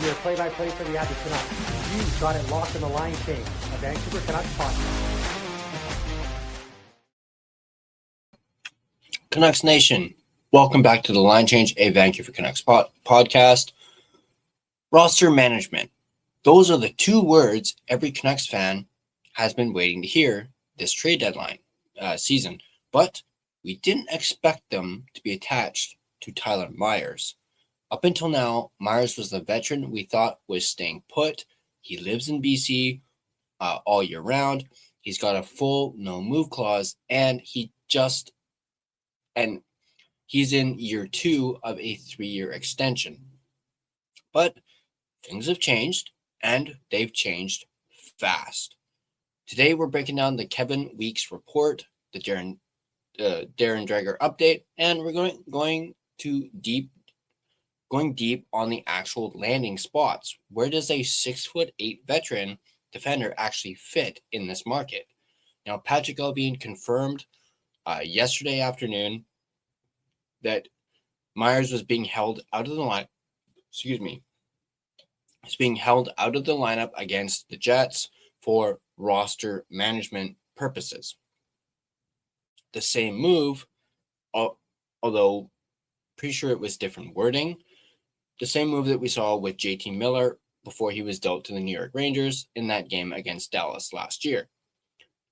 your play-by-play for the Edmonton Canucks. You got it locked in the line change, a Vancouver Canucks podcast. Canucks Nation, welcome back to the Line Change, a Vancouver Canucks podcast. Roster management. Those are the two words every Canucks fan has been waiting to hear this trade deadline season, but we didn't expect them to be attached to Tyler Myers. Up until now, Myers was the veteran we thought was staying put. He lives in BC all year round. He's got a full no-move clause, and he's in year 2 of a 3-year extension. But things have changed, and they've changed fast. Today, we're breaking down the Kevin Weeks report, the Darren Dreger update, and we're going deep on the actual landing spots. Where does a 6'8" veteran defender actually fit in this market? Now, Patrick Allvin confirmed yesterday afternoon that Myers was being held out of the line. He's being held out of the lineup against the Jets for roster management purposes. The same move, although pretty sure it was different wording, the same move that we saw with JT Miller before he was dealt to the New York Rangers in that game against Dallas last year.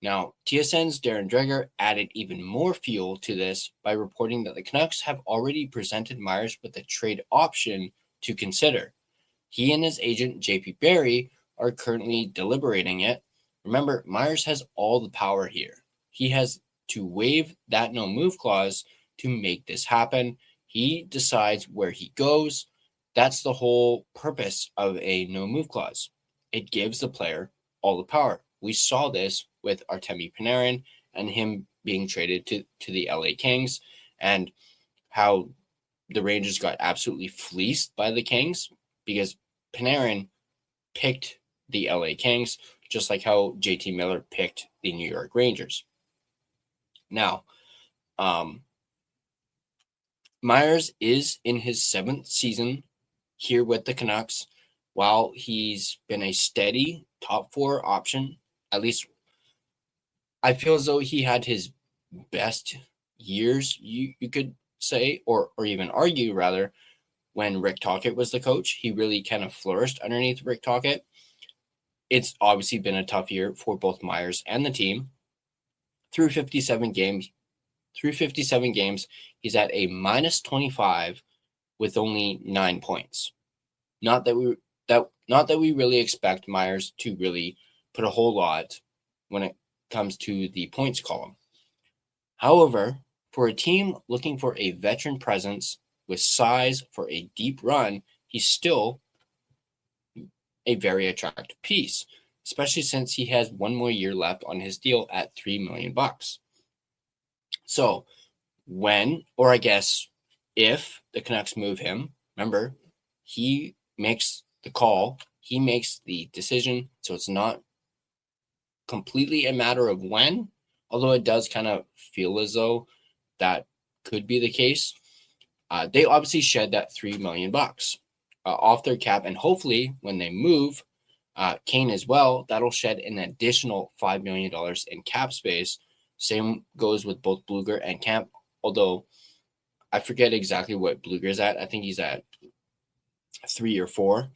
Now, TSN's Darren Dreger added even more fuel to this by reporting that the Canucks have already presented Myers with a trade option to consider. He and his agent, JP Barry, are currently deliberating it. Remember, Myers has all the power here. He has to waive that no-move clause to make this happen. He decides where he goes. That's the whole purpose of a no-move clause. It gives the player all the power. We saw this with Artemi Panarin and him being traded to the LA Kings, and how the Rangers got absolutely fleeced by the Kings because Panarin picked the LA Kings, just like how JT Miller picked the New York Rangers. Now, Myers is in his 7th season here with the Canucks. While he's been a steady top 4 option, at least I feel as though he had his best years, you could say, or even argue rather, when Rick Tocchet was the coach. He really kind of flourished underneath Rick Tocchet. It's obviously been a tough year for both Myers and the team. Through 57 games, he's at a -25 with only 9 points. Not that we really expect Myers to really put a whole lot when it comes to the points column. However, for a team looking for a veteran presence with size for a deep run, he's still a very attractive piece, especially since he has 1 more year left on his deal at $3 million. So if the Canucks move him, remember, he makes the call, he makes the decision, so it's not completely a matter of when, although it does kind of feel as though that could be the case. They obviously shed that $3 million off their cap, and hopefully when they move Kane as well, that'll shed an additional $5 million in cap space. Same goes with both Blueger and Camp, although I forget exactly what Blueger's at. I think he's at 3 or 4,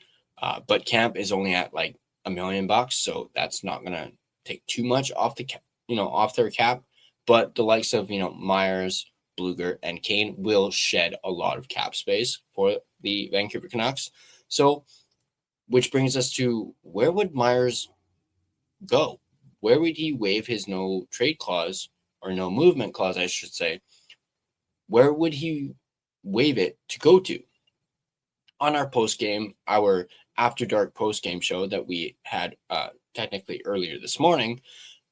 but Camp is only at like $1 million, so that's not gonna take too much off the cap, off their cap. But the likes of Myers, Blueger, and Kane will shed a lot of cap space for the Vancouver Canucks. So, which brings us to, where would Myers go? Where would he waive his no trade clause, or no movement clause, I should say? Where would he waive it to go to? On our our After Dark post-game show that we had technically earlier this morning,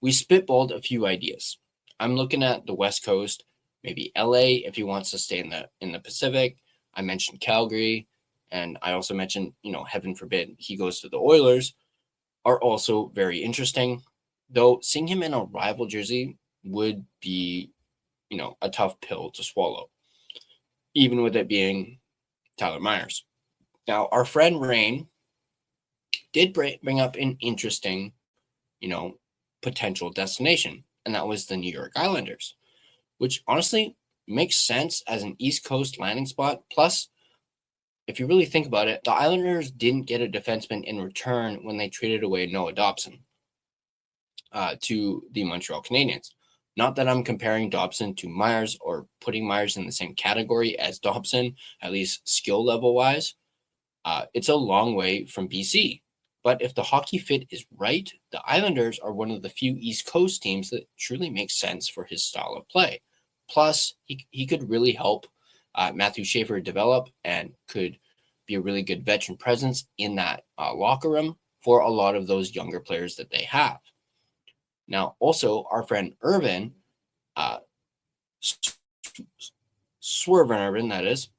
we spitballed a few ideas. I'm looking at the West Coast, maybe LA if he wants to stay in the Pacific. I mentioned Calgary, and I also mentioned, heaven forbid he goes to the Oilers, are also very interesting. Though seeing him in a rival jersey would be, a tough pill to swallow, even with it being Tyler Myers. Now, our friend Rain did bring up an interesting, potential destination, and that was the New York Islanders, which honestly makes sense as an East Coast landing spot. Plus, if you really think about it, the Islanders didn't get a defenseman in return when they traded away Noah Dobson to the Montreal Canadiens. Not that I'm comparing Dobson to Myers or putting Myers in the same category as Dobson, at least skill level wise. It's a long way from BC. But if the hockey fit is right, the Islanders are one of the few East Coast teams that truly makes sense for his style of play. Plus, he could really help Matthew Schaefer develop and could be a really good veteran presence in that locker room for a lot of those younger players that they have. Now, also, our friend Irvin, Swervin Irvin, that is,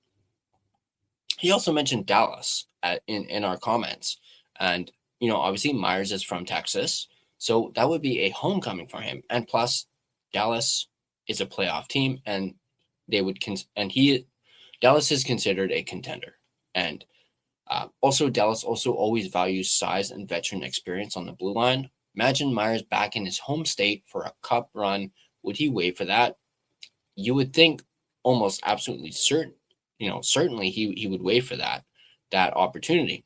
he also mentioned Dallas in our comments. And, obviously Myers is from Texas, so that would be a homecoming for him. And plus, Dallas is a playoff team, and Dallas is considered a contender. And also, Dallas also always values size and veteran experience on the blue line. Imagine Myers back in his home state for a cup run. Would he wait for that? You would think almost absolutely certain. Certainly he would wait for that opportunity.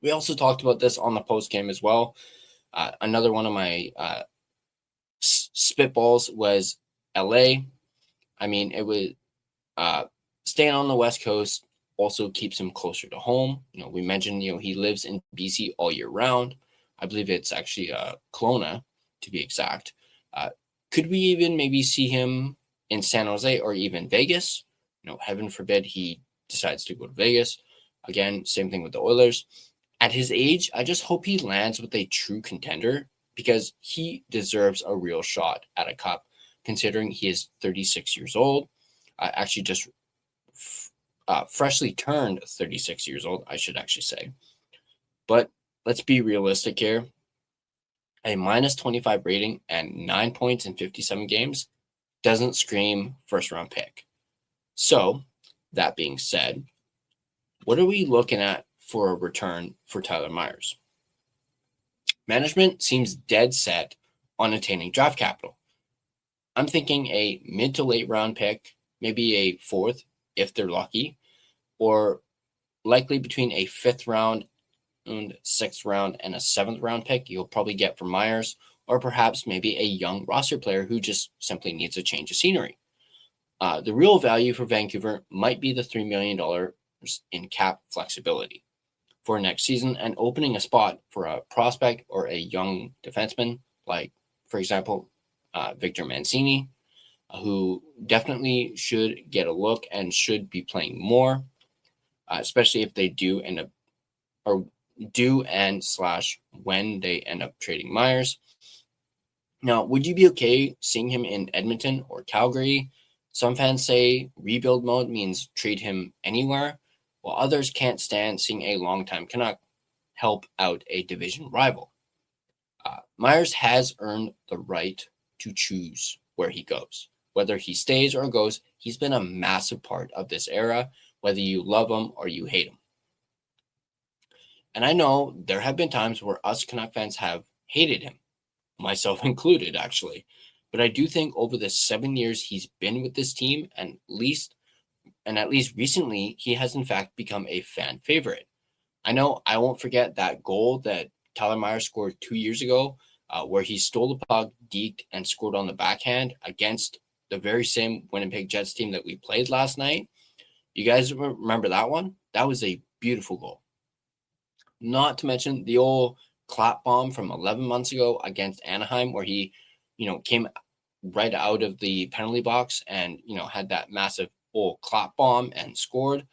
We also talked about this on the post game as well. Another one of my spitballs was LA. I mean, it was staying on the West Coast also keeps him closer to home. We mentioned, he lives in BC all year round. I believe it's actually Kelowna, to be exact. Could we even maybe see him in San Jose or even Vegas? Heaven forbid he decides to go to Vegas. Again, same thing with the Oilers. At his age, I just hope he lands with a true contender because he deserves a real shot at a cup, considering he is 36 years old. Actually, just freshly turned 36 years old, I should actually say. But let's be realistic here. A minus 25 rating and 9 points in 57 games doesn't scream first-round pick. So, that being said, what are we looking at for a return for Tyler Myers? Management seems dead set on attaining draft capital. I'm thinking a mid to late round pick, maybe a fourth if they're lucky, or likely between a fifth round and sixth round and a seventh round pick you'll probably get from Myers, or perhaps maybe a young roster player who just simply needs a change of scenery. The real value for Vancouver might be the $3 million in cap flexibility for next season and opening a spot for a prospect or a young defenseman, like, for example, Victor Mancini, who definitely should get a look and should be playing more, especially if they do end up, or do and / when they end up trading Myers. Now, would you be okay seeing him in Edmonton or Calgary? Some fans say rebuild mode means trade him anywhere, while others can't stand seeing a longtime Canuck help out a division rival. Myers has earned the right to choose where he goes. Whether he stays or goes, he's been a massive part of this era, whether you love him or you hate him. And I know there have been times where us Canuck fans have hated him, myself included, actually. But I do think over the 7 years he's been with this team, and at least recently, he has in fact become a fan favorite. I know I won't forget that goal that Tyler Myers scored 2 years ago, where he stole the puck, deked, and scored on the backhand against the very same Winnipeg Jets team that we played last night. You guys remember that one? That was a beautiful goal. Not to mention the old clap bomb from 11 months ago against Anaheim, where he, came right out of the penalty box and, had that massive old clap bomb and scored.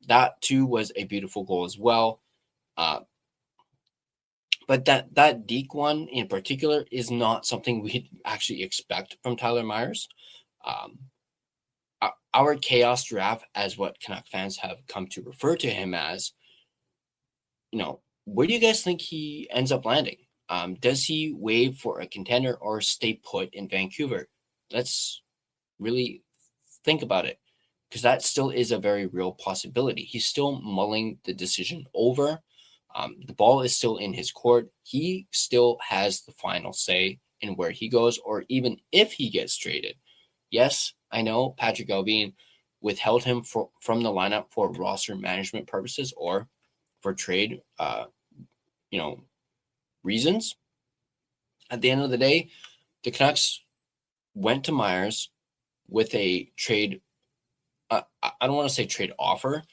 That too was a beautiful goal as well. But that deke one in particular is not something we'd actually expect from Tyler Myers. Our chaos draft, as what Canuck fans have come to refer to him as, where do you guys think he ends up landing? Does he wave for a contender or stay put in Vancouver? Let's really think about it, because that still is a very real possibility. He's still mulling the decision over. The ball is still in his court. He still has the final say in where he goes, or even if he gets traded. Yes, I know Patrick Allvin withheld him from the lineup for roster management purposes or for trade, reasons. At the end of the day, the Canucks went to Myers with a trade. I don't want to say trade offer,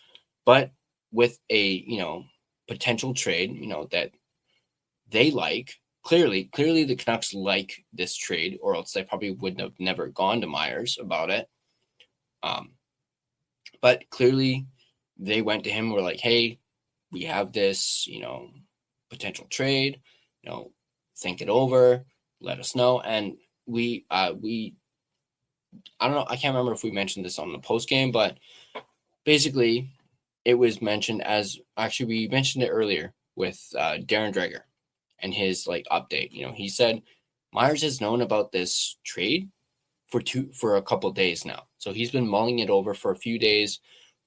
but with a potential trade, that they like. Clearly the Canucks like this trade, or else they probably would have never gone to Myers about it. But clearly they went to him and were like, hey, we have this, potential trade, think it over, let us know. And we I don't know, I can't remember if we mentioned this on the post game, but basically it was mentioned as, actually we mentioned it earlier with Darren Dreger and his update. He said Myers has known about this trade for a couple of days now. So he's been mulling it over for a few days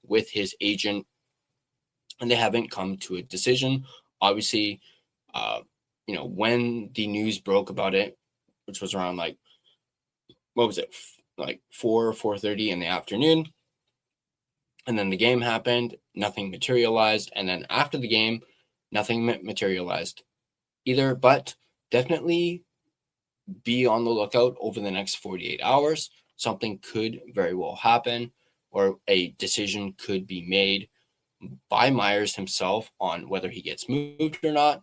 with his agent, and they haven't come to a decision. Obviously, when the news broke about it, which was around 4:30 in the afternoon, and then the game happened, nothing materialized, and then after the game, nothing materialized either. But definitely be on the lookout over the next 48 hours. Something could very well happen, or a decision could be made by Myers himself on whether he gets moved or not.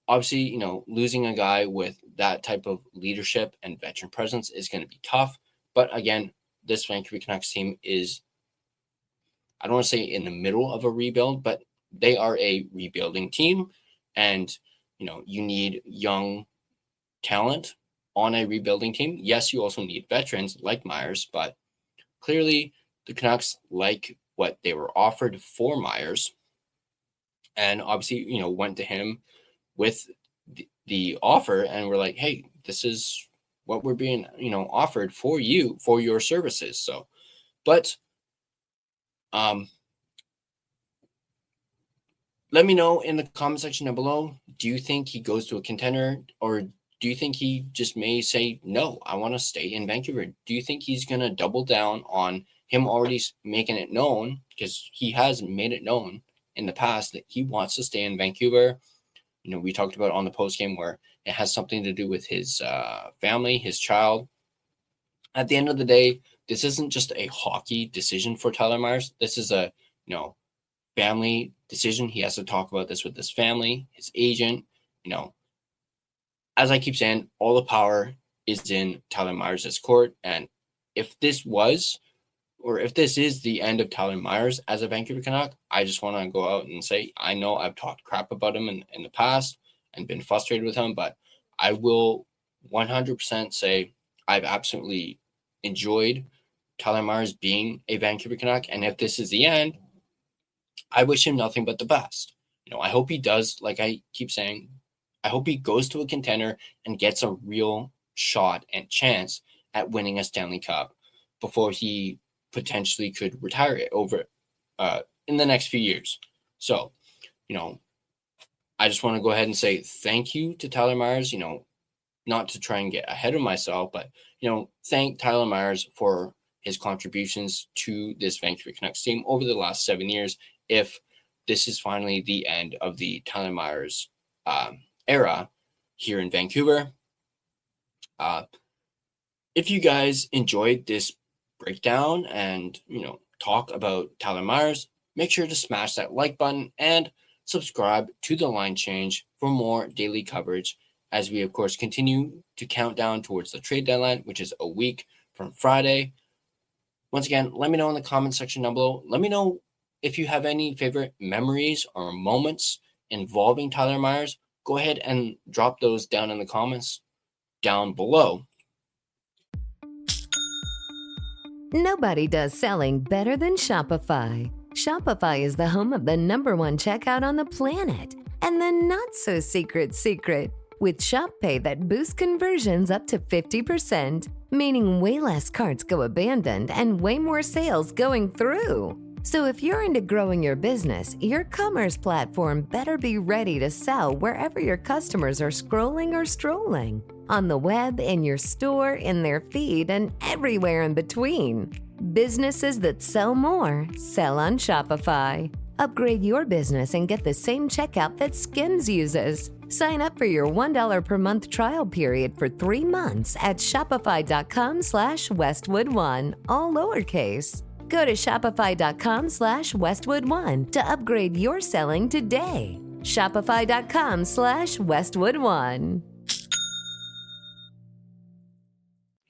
Obviously, losing a guy with that type of leadership and veteran presence is going to be tough. But again, this Vancouver Canucks team is, I don't want to say in the middle of a rebuild, but they are a rebuilding team. And, you need young talent on a rebuilding team. Yes, you also need veterans like Myers, but clearly the Canucks like what they were offered for Myers, and obviously, went to him with the offer, and we're like, hey, this is what we're being, offered for you, for your services. So, but, let me know in the comment section down below. Do you think he goes to a contender, or do you think he just may say, no, I want to stay in Vancouver? Do you think he's going to double down on him already making it known, because he has made it known in the past that he wants to stay in Vancouver? We talked about on the post game where it has something to do with his family, his child. At the end of the day, this isn't just a hockey decision for Tyler Myers. This is a, family decision. He has to talk about this with his family, his agent. As I keep saying, all the power is in Tyler Myers' court. And if this is the end of Tyler Myers as a Vancouver Canuck, I just want to go out and say, I know I've talked crap about him in the past and been frustrated with him, but I will 100% say I've absolutely enjoyed Tyler Myers being a Vancouver Canuck. And if this is the end, I wish him nothing but the best. I hope he does, like I keep saying, I hope he goes to a contender and gets a real shot and chance at winning a Stanley Cup before he potentially could retire it over in the next few years. So, I just want to go ahead and say thank you to Tyler Myers, not to try and get ahead of myself, but, thank Tyler Myers for his contributions to this Vancouver Canucks team over the last 7 years. If this is finally the end of the Tyler Myers era here in Vancouver. If you guys enjoyed this breakdown and, talk about Tyler Myers, make sure to smash that like button and subscribe to The Line Change for more daily coverage as we, of course, continue to count down towards the trade deadline, which is a week from Friday. Once again, let me know in the comment section down below. Let me know if you have any favorite memories or moments involving Tyler Myers. Go ahead and drop those down in the comments down below. Nobody does selling better than Shopify. Shopify is the home of the #1 checkout on the planet. And the not-so-secret secret, with Shop Pay that boosts conversions up to 50%, meaning way less carts go abandoned and way more sales going through. So if you're into growing your business, your commerce platform better be ready to sell wherever your customers are scrolling or strolling. On the web, in your store, in their feed, and everywhere in between. Businesses that sell more sell on Shopify. Upgrade your business and get the same checkout that Skims uses. Sign up for your $1 per month trial period for 3 months at shopify.com/Westwood1, all lowercase. Go to shopify.com/Westwood1 to upgrade your selling today. Shopify.com/Westwood1.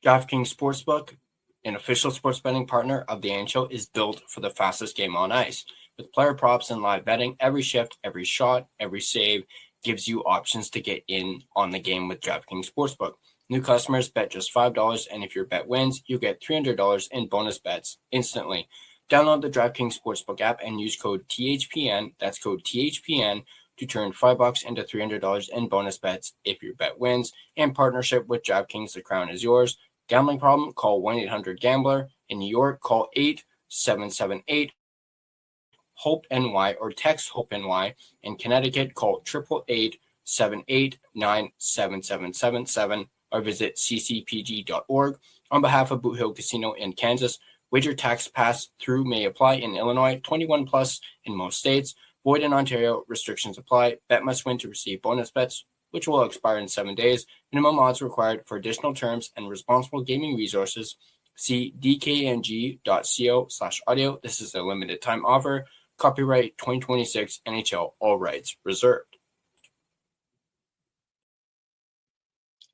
DraftKings Sportsbook, an official sports betting partner of the NHL, is built for the fastest game on ice. With player props and live betting, every shift, every shot, every save gives you options to get in on the game with DraftKings Sportsbook. New customers bet just $5, and if your bet wins, you get $300 in bonus bets instantly. Download the DraftKings Sportsbook app and use code THPN, that's code THPN, to turn $5 into $300 in bonus bets if your bet wins. In partnership with DraftKings, the crown is yours. Gambling problem? Call 1-800-GAMBLER. In New York, call 877-8-HOPE-NY or text HOPE-NY. In Connecticut, call 888-789-7777 or visit ccpg.org. On behalf of Boot Hill Casino in Kansas, wager tax pass-through may apply in Illinois, 21 plus in most states. Void in Ontario, restrictions apply. Bet must win to receive bonus bets, which will expire in 7 days. Minimum odds required. For additional terms and responsible gaming resources, see dkng.co/audio. This is a limited time offer. Copyright 2026 NHL, all rights reserved.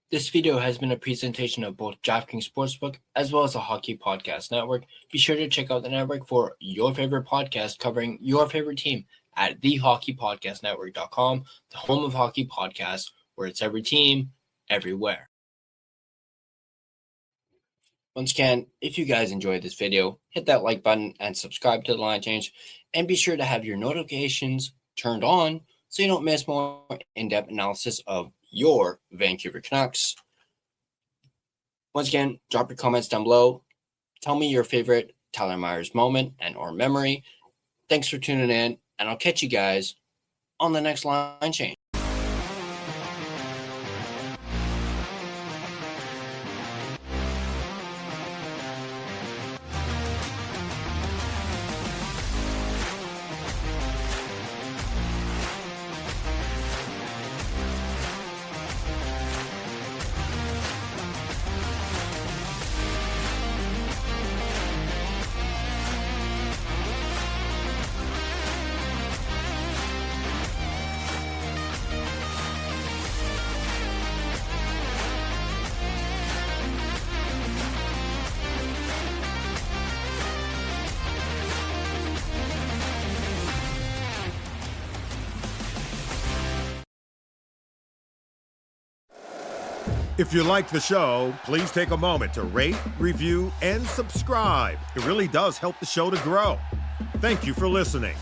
This video has been a presentation of both DraftKings Sportsbook as well as the Hockey Podcast Network. Be sure to check out the network for your favorite podcast covering your favorite team at thehockeypodcastnetwork.com, the home of hockey podcasts, where it's every team, everywhere. Once again, if you guys enjoyed this video, hit that like button and subscribe to The Line Change, and be sure to have your notifications turned on so you don't miss more in-depth analysis of your Vancouver Canucks. Once again, drop your comments down below. Tell me your favorite Tyler Myers moment and or memory. Thanks for tuning in, and I'll catch you guys on the next Line Change. If you like the show, please take a moment to rate, review, and subscribe. It really does help the show to grow. Thank you for listening.